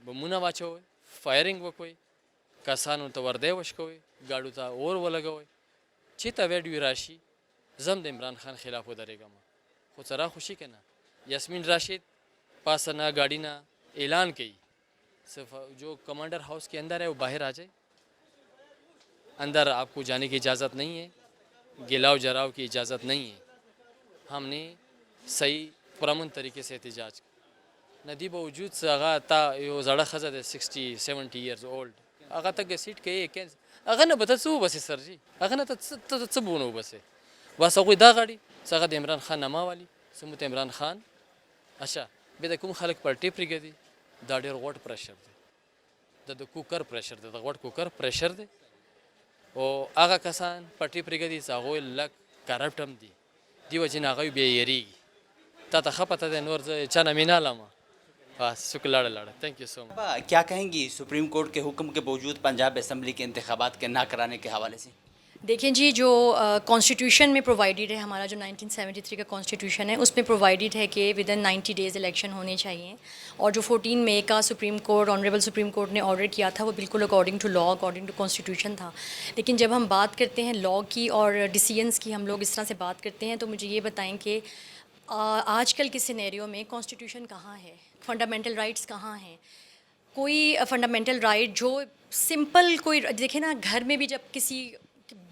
بمونه واچوئ فایرنګ وکړئ کسانو ته وردی وشکوئ ګاډو ته اور ولګوئ چې ته ویډیو راشي زم د عمران خان خلاف ودرېږم خو څه راخوشي که نه یاسمین راشد پاس نہ گاڑی نہ اعلان کی صرف جو کمانڈر ہاؤس کے اندر ہے وہ باہر آ جائے اندر آپ کو جانے کی اجازت نہیں ہے گلاؤ جراؤ کی اجازت نہیں ہے ہم نے صحیح پرامن طریقے سے احتجاج ندی باوجود سے آغا تا یو زړه ښځه د 60-70 ایئرز اولډ هغه ته سیټ کوي هغه نه به ته څه وبسې سر جي هغه نه ته څه به ونه وبسې بس هغوی دا غاړي چې هغه د عمران خان نما والي سموت عمران خان اچھا بیا د کوم خلک پارټۍ پرېږدي دا ډېر غوټ پرشر دی د کوکر پریشر دی د غوړ کوکر پریشر دی او هغه کسان پټي پرېږدي چې هغوی لږ کرپټ هم دي دې وجې نه هغوی بیا یېرېږي تا ته ښه پته دی نور زه چا نه مې نه لمه بس شکر لاړه تھینک یو سو مچ. کیا کہیں گی سپریم کورٹ کے حکم کے باوجود پنجاب اسمبلی کے انتخابات کے نہ کرانے کے حوالے سے؟ دیکھیں جی جو کانسٹیٹیوشن میں پرووائڈیڈ ہے ہمارا جو 1973 کا کانسٹیٹیوشن ہے اس میں پرووائڈیڈ ہے کہ ود ان 90 ڈیز الیکشن ہونے چاہیے اور جو 14 مئی کا supreme court honourable supreme court نے آرڈر کیا تھا وہ بالکل according to law according to constitution تھا. لیکن جب ہم بات کرتے ہیں لا کی اور ڈیسیژنس کی ہم لوگ اس طرح سے بات کرتے ہیں تو مجھے یہ بتائیں کہ آج کل کے سینیریو میں کانسٹیٹیوشن کہاں ہے, فنڈامنٹل رائٹس کہاں ہیں؟ کوئی فنڈامنٹل رائٹ جو سمپل کوئی دیکھیں نا گھر میں بھی جب کسی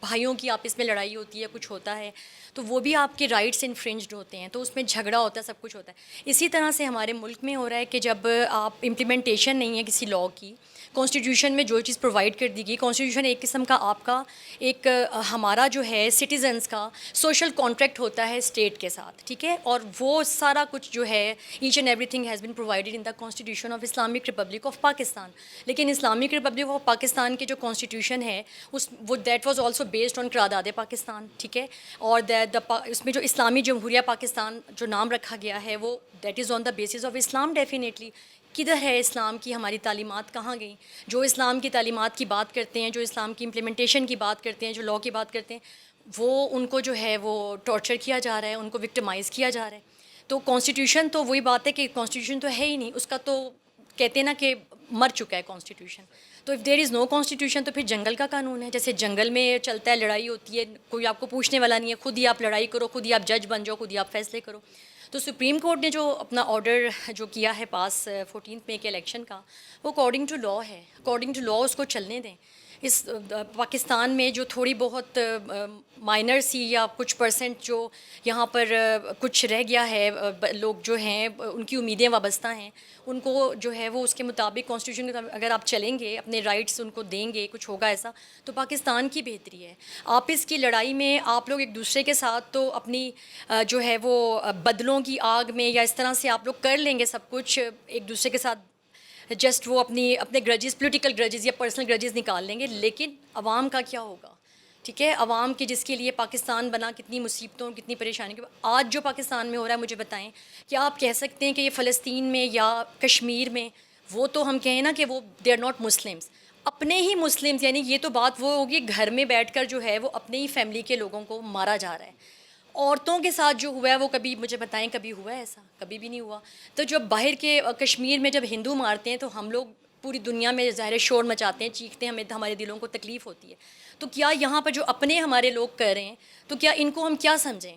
بھائیوں کی آپس میں لڑائی ہوتی ہے کچھ ہوتا ہے تو وہ بھی آپ کے رائٹس انفرنجڈ ہوتے ہیں تو اس میں جھگڑا ہوتا ہے سب کچھ ہوتا ہے. اسی طرح سے ہمارے ملک میں ہو رہا ہے کہ جب آپ امپلیمنٹیشن نہیں ہے کسی لا کی, کانسٹیٹیوشن میں جو چیز پرووائڈ کر دی گئی, کانسٹیٹیوشن ایک قسم کا آپ کا ایک ہمارا جو ہے سٹیزنس کا سوشل کانٹریکٹ ہوتا ہے اسٹیٹ کے ساتھ, ٹھیک ہے, اور وہ سارا کچھ جو ہے each and everything has been provided in the constitution of Islamic Republic of Pakistan. لیکن اسلامک ریپبلک آف پاکستان کے جو کانسٹیٹیوشن ہے وہ that was also based on قرارداد پاکستان, ٹھیک ہے, اور اس میں جو اسلامی جمہوریہ پاکستان جو نام رکھا گیا ہے وہ that is on the basis of Islam. Definitely کدھر ہے اسلام کی ہماری تعلیمات کہاں گئیں؟ جو اسلام کی تعلیمات کی بات کرتے ہیں, جو اسلام کی امپلیمنٹیشن کی بات کرتے ہیں, جو لا کی بات کرتے ہیں, وہ ان کو جو ہے وہ ٹارچر کیا جا رہا ہے, ان کو وکٹمائز کیا جا رہا ہے. تو کانسٹیٹیوشن تو وہی بات ہے کہ کانسٹیٹیوشن تو ہے ہی نہیں, اس کا تو کہتے ہیں نا کہ مر چکا ہے کانسٹیٹیوشن. تو if there is know constitution تو پھر جنگل کا قانون ہے, جیسے جنگل میں چلتا ہے, لڑائی ہوتی ہے, کوئی آپ کو پوچھنے والا نہیں ہے, خود ہی آپ لڑائی کرو, خود ہی آپ جج بن جاؤ, خود ہی آپ فیصلے کرو. تو سپریم کورٹ نے جو اپنا آرڈر جو کیا ہے پاس 14 مئی کے الیکشن کا, وہ اکارڈنگ ٹو لا ہے, اکارڈنگ ٹو لا اس کو چلنے دیں. اس پاکستان میں جو تھوڑی بہت مائنر سی یا کچھ پرسنٹ جو یہاں پر کچھ رہ گیا ہے, لوگ جو ہیں ان کی امیدیں وابستہ ہیں, ان کو جو ہے وہ اس کے مطابق کانسٹیٹیوشن کے اگر آپ چلیں گے, اپنے رائٹس ان کو دیں گے, کچھ ہوگا ایسا تو پاکستان کی بہتری ہے. آپس کی لڑائی میں آپ لوگ ایک دوسرے کے ساتھ تو اپنی جو ہے وہ بدلوں کی آگ میں یا اس طرح سے آپ لوگ کر لیں گے سب کچھ ایک دوسرے کے ساتھ, جسٹ وہ اپنے گرجز, پولیٹیکل گرجز یا پرسنل گرجز نکال لیں گے. لیکن عوام کا کیا ہوگا؟ ٹھیک ہے, عوام کی جس کے لیے پاکستان بنا, کتنی مصیبتوں کتنی پریشانی کے آج جو پاکستان میں ہو رہا ہے, مجھے بتائیں کیا آپ کہہ سکتے ہیں کہ یہ فلسطین میں یا کشمیر میں, وہ تو ہم کہیں نا کہ وہ دے آر ناٹ مسلمس, اپنے ہی مسلمس, یعنی یہ تو بات وہ ہوگی گھر میں بیٹھ کر جو ہے وہ اپنے ہی فیملی کے لوگوں کو مارا جا رہا ہے. عورتوں کے ساتھ جو ہوا ہے وہ کبھی مجھے بتائیں کبھی ہوا ہے ایسا؟ کبھی بھی نہیں ہوا. تو جب باہر کے کشمیر میں جب ہندو مارتے ہیں تو ہم لوگ پوری دنیا میں ظاہر شور مچاتے ہیں, چیختے ہیں, ہمیں ہمارے دلوں کو تکلیف ہوتی ہے. تو کیا یہاں پر جو اپنے ہمارے لوگ کر رہے ہیں تو کیا ان کو ہم کیا سمجھیں؟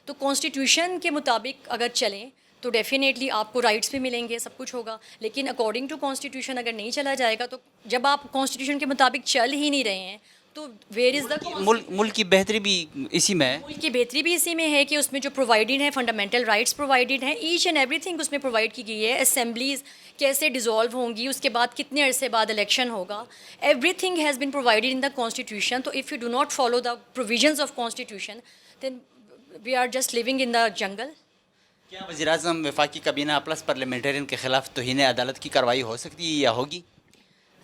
تو کانسٹیٹیوشن کے مطابق اگر چلیں تو ڈیفینیٹلی آپ کو رائٹس بھی ملیں گے, سب کچھ ہوگا. لیکن اکارڈنگ ٹو کانسٹیٹیوشن اگر نہیں چلا جائے گا تو جب آپ کانسٹیٹیوشن کے مطابق چل ہی نہیں رہے ہیں تو ویئر از دا ملک کی بہتری بھی اسی میں ہے. ملک کی بہتری بھی اسی میں ہے کہ اس میں جو پرووائڈیڈ ہیں فنڈامنٹل رائٹس پرووائڈیڈ ہیں, ایچ اینڈ ایوری تھنگ اس میں پرووائڈ کی گئی ہے. اسمبلیز کیسے ڈیزالو ہوں گی, اس کے بعد کتنے عرصے بعد الیکشن ہوگا, everything has been provided in the constitution. تو if you do not follow the provisions of constitution then we are just living in the jungle. کیا وزیر اعظم وفاقی کابینہ پلس پارلیمنٹرین کے خلاف توہین عدالت کی کارروائی ہو سکتی ہے یا ہوگی؟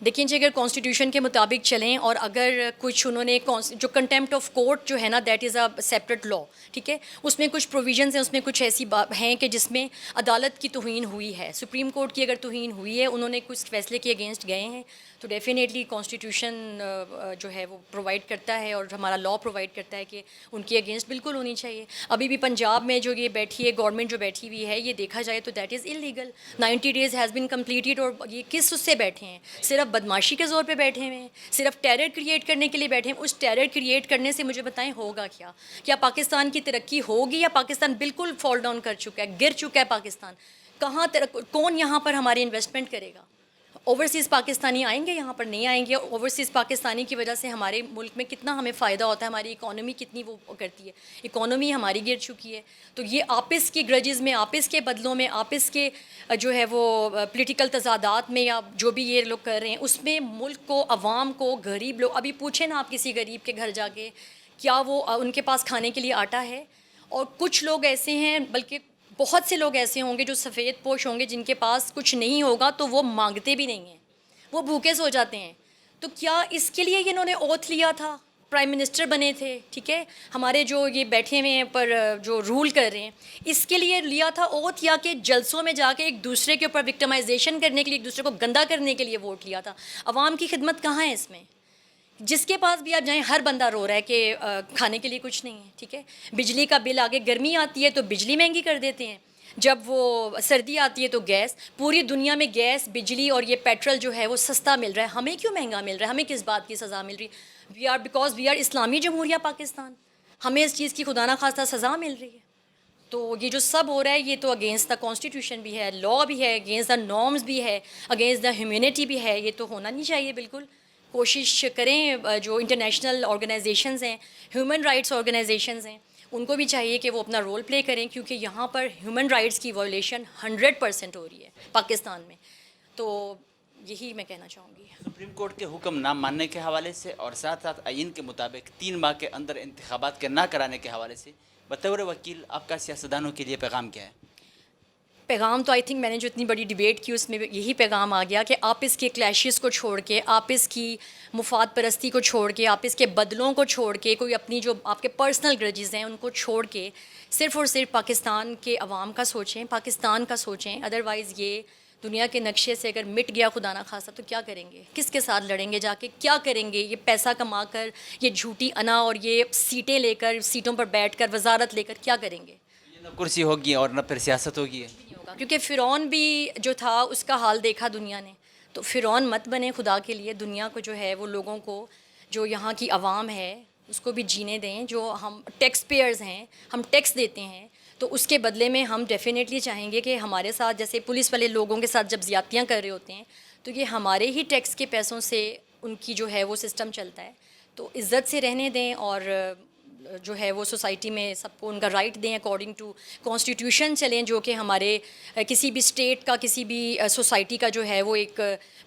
دیکھیں جی, اگر کانسٹیٹیوشن کے مطابق چلیں اور اگر کچھ انہوں نے جو کنٹیمپٹ آف کورٹ جو ہے نا دیٹ از اے سیپریٹ لا, ٹھیک ہے, اس میں کچھ پروویژنز ہیں, اس میں کچھ ایسی ہیں کہ جس میں عدالت کی توہین ہوئی ہے, سپریم کورٹ کی اگر توہین ہوئی ہے, انہوں نے کچھ فیصلے کے اگینسٹ گئے ہیں, تو ڈیفینیٹلی کانسٹیٹیوشن جو ہے وہ پرووائڈ کرتا ہے اور ہمارا لا پرووائڈ کرتا ہے کہ ان کے اگینسٹ بالکل ہونی چاہیے. ابھی بھی پنجاب میں جو یہ بیٹھی ہے گورنمنٹ جو بیٹھی ہوئی ہے, یہ دیکھا جائے تو that is illegal. 90 days has been completed, اور یہ کس اس سے بیٹھے ہیں؟ صرف بدماشی کے زور پہ بیٹھے ہوئے ہیں, صرف ٹیرر کریٹ کرنے کے لیے بیٹھے ہیں. اس ٹیرر کریٹ کرنے سے مجھے بتائیں ہوگا کیا؟ کیا پاکستان کی ترقی ہوگی یا پاکستان بالکل فال ڈاؤن کر چکا ہے, گر چکا ہے پاکستان؟ کہاں کون یہاں پر ہماری انویسٹمنٹ کرے گا؟ اوورسیز پاکستانی آئیں گے یہاں پر؟ نہیں آئیں گے. اوورسیز پاکستانی کی وجہ سے ہمارے ملک میں کتنا ہمیں فائدہ ہوتا ہے, ہماری اکانومی کتنی وہ کرتی ہے, اکانومی ہماری گر چکی ہے. تو یہ آپس کی گرجز میں, آپس کے بدلوں میں, آپس کے جو ہے وہ پولیٹیکل تضادات میں یا جو بھی یہ لوگ کر رہے ہیں, اس میں ملک کو, عوام کو, غریب لوگ, ابھی پوچھیں نا آپ کسی غریب کے گھر جا کے کیا وہ ان کے پاس کھانے کے لیے آٹا ہے. اور کچھ لوگ ایسے ہیں, بلکہ بہت سے لوگ ایسے ہوں گے جو سفید پوش ہوں گے, جن کے پاس کچھ نہیں ہوگا تو وہ مانگتے بھی نہیں ہیں, وہ بھوکے سو جاتے ہیں. تو کیا اس کے لیے انہوں نے اوتھ لیا تھا؟ پرائم منسٹر بنے تھے, ٹھیک ہے, ہمارے جو یہ بیٹھے ہوئے ہیں پر جو رول کر رہے ہیں, اس کے لیے لیا تھا اوتھ, یا کہ جلسوں میں جا کے ایک دوسرے کے اوپر وکٹمائزیشن کرنے کے لیے, ایک دوسرے کو گندا کرنے کے لیے ووٹ لیا تھا؟ عوام کی خدمت کہاں ہے اس میں؟ جس کے پاس بھی آپ جائیں ہر بندہ رو رہا ہے کہ کھانے کے لیے کچھ نہیں ہے, ٹھیک ہے. بجلی کا بل آگے گرمی آتی ہے تو بجلی مہنگی کر دیتے ہیں, جب وہ سردی آتی ہے تو گیس. پوری دنیا میں گیس, بجلی اور یہ پیٹرول جو ہے وہ سستا مل رہا ہے, ہمیں کیوں مہنگا مل رہا ہے؟ ہمیں کس بات کی سزا مل رہی؟ بیکاز وی آر اسلامی جمہوریہ پاکستان, ہمیں اس چیز کی خدا نہ خواستہ سزا مل رہی ہے. تو یہ جو سب ہو رہا ہے یہ تو اگینسٹ دا کانسٹیٹیوشن بھی ہے, لا بھی ہے, اگینسٹ دا نارمز بھی ہے, اگینسٹ دا ہیومینٹی بھی ہے. یہ تو ہونا نہیں چاہیے. بالکل کوشش کریں, جو انٹرنیشنل آرگنائزیشنز ہیں, ہیومن رائٹس آرگنائزیشنز ہیں, ان کو بھی چاہیے کہ وہ اپنا رول پلے کریں, کیونکہ یہاں پر ہیومن رائٹس کی وائلیشن 100% ہو رہی ہے پاکستان میں. تو یہی میں کہنا چاہوں گی. سپریم کورٹ کے حکم نہ ماننے کے حوالے سے اور ساتھ ساتھ آئین کے مطابق 3 ماہ کے اندر انتخابات کے نہ کرانے کے حوالے سے بطور وکیل آپ کا سیاستدانوں کے لیے پیغام کیا ہے؟ پیغام تو آئی تھنک میں نے جو اتنی بڑی ڈیبیٹ کی اس میں یہی پیغام آ گیا کہ آپس کے کلیشز کو چھوڑ کے, آپس کی مفاد پرستی کو چھوڑ کے, آپس کے بدلوں کو چھوڑ کے, کوئی اپنی جو آپ کے پرسنل گرجز ہیں ان کو چھوڑ کے صرف اور صرف پاکستان کے عوام کا سوچیں, پاکستان کا سوچیں. ادروائز یہ دنیا کے نقشے سے اگر مٹ گیا خدا نہ خواستہ تو کیا کریں گے؟ کس کے ساتھ لڑیں گے جا کے؟ کیا کریں گے؟ یہ پیسہ کما کر, یہ جھوٹی انا اور یہ سیٹیں لے کر, سیٹوں پر بیٹھ کر, وزارت لے کر کیا کریں گے؟ نہ کرسی ہوگی اور نہ پھر سیاست ہوگی. کیونکہ فرعون بھی جو تھا اس کا حال دیکھا دنیا نے. تو فرعون مت بنے خدا کے لیے. دنیا کو جو ہے وہ لوگوں کو, جو یہاں کی عوام ہے اس کو بھی جینے دیں. جو ہم ٹیکس پیئرز ہیں, ہم ٹیکس دیتے ہیں, تو اس کے بدلے میں ہم ڈیفینیٹلی چاہیں گے کہ ہمارے ساتھ جیسے پولیس والے لوگوں کے ساتھ جب زیادتیاں کر رہے ہوتے ہیں تو یہ ہمارے ہی ٹیکس کے پیسوں سے ان کی جو ہے وہ سسٹم چلتا ہے. تو عزت سے رہنے دیں اور جو ہے وہ سوسائٹی میں سب کو ان کا رائٹ دیں, اکارڈنگ ٹو کانسٹیٹیوشن چلیں, جو کہ ہمارے کسی بھی اسٹیٹ کا, کسی بھی سوسائٹی کا جو ہے وہ ایک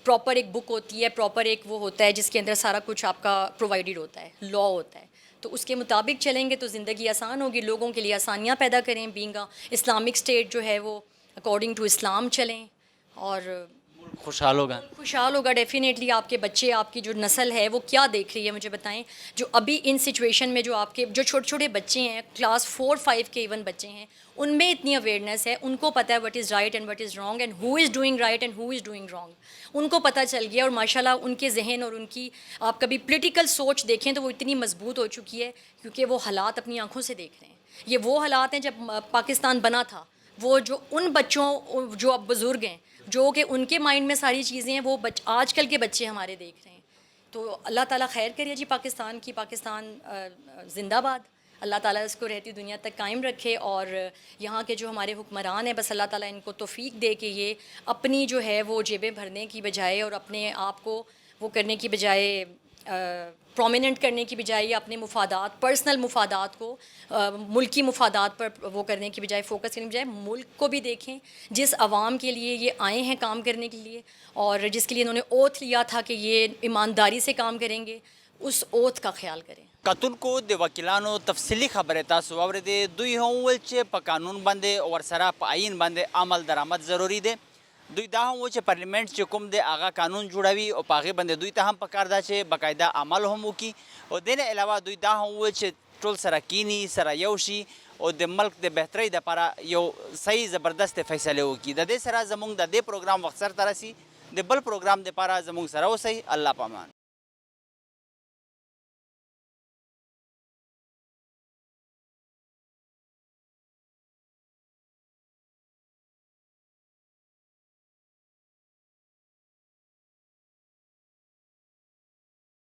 پراپر ایک بک ہوتی ہے, پراپر ایک وہ ہوتا ہے جس کے اندر سارا کچھ آپ کا پرووائڈیڈ ہوتا ہے, لا ہوتا ہے. تو اس کے مطابق چلیں گے تو زندگی آسان ہوگی, لوگوں کے لیے آسانیاں پیدا کریں. بینگ اسلامک اسٹیٹ جو ہے وہ اکارڈنگ ٹو اسلام چلیں اور خوشحال ہوگا. خوشحال ہوگا ڈیفینیٹلی. آپ کے بچے, آپ کی جو نسل ہے وہ کیا دیکھ رہی ہے مجھے بتائیں. جو ابھی ان سچویشن میں جو آپ کے جو چھوٹے چھوٹے بچے ہیں, کلاس 4-5 کے ایون بچے ہیں, ان میں اتنی اویئرنیس ہے, ان کو پتہ ہے what is right and what is wrong and who is doing right and who is doing wrong. ان کو پتہ چل گیا, اور ماشاء اللہ ان کے ذہن اور ان کی آپ کبھی پولیٹیکل سوچ دیکھیں تو وہ اتنی مضبوط ہو چکی ہے کیونکہ وہ حالات اپنی آنکھوں سے دیکھ رہے ہیں. یہ وہ حالات ہیں جب پاکستان بنا تھا, وہ جو ان بچوں جو اب بزرگ ہیں, جو کہ ان کے مائنڈ میں ساری چیزیں ہیں, وہ آج کل کے بچے ہمارے دیکھ رہے ہیں. تو اللہ تعالیٰ خیر کرے جی پاکستان کی. پاکستان زندہ باد. اللہ تعالیٰ اس کو رہتی دنیا تک قائم رکھے, اور یہاں کے جو ہمارے حکمران ہیں بس اللہ تعالیٰ ان کو توفیق دے کہ یہ اپنی جو ہے وہ جیبیں بھرنے کی بجائے اور اپنے آپ کو وہ کرنے کی بجائے, پرومیننٹ کرنے کی بجائے, یا اپنے مفادات, پرسنل مفادات کو ملکی مفادات پر وہ کرنے کی بجائے, فوکس کرنے کی بجائے ملک کو بھی دیکھیں, جس عوام کے لیے یہ آئے ہیں کام کرنے کے لیے, اور جس کے لیے انہوں نے اوتھ لیا تھا کہ یہ ایمانداری سے کام کریں گے, اس اوتھ کا خیال کریں. کتونکو د وکیلانو تفصیلی خبرې تاسو واورېدې. دوی هم وویل چې په قانون باندې ورسره په عین باندې عمل درآمد ضروري دی. دوی دا هم وویل چې پارلیمنت چې کوم دی هغه قانون جوړوي او په هغې باندې دوی ته هم پکار ده چې باقاعده عمل هم وکړي. او دې نه علاوه دوی دا هم وویل چې ټول سره کینی, سره یو شي او د ملک د بهترۍ دپاره یو صحیح زبردست فیصلې وکړي. د دې سره زموږ د دې پروګرام وخت سرته رسي. د بل پروګرام دپاره زموږ سره اوسئ. الله پامان.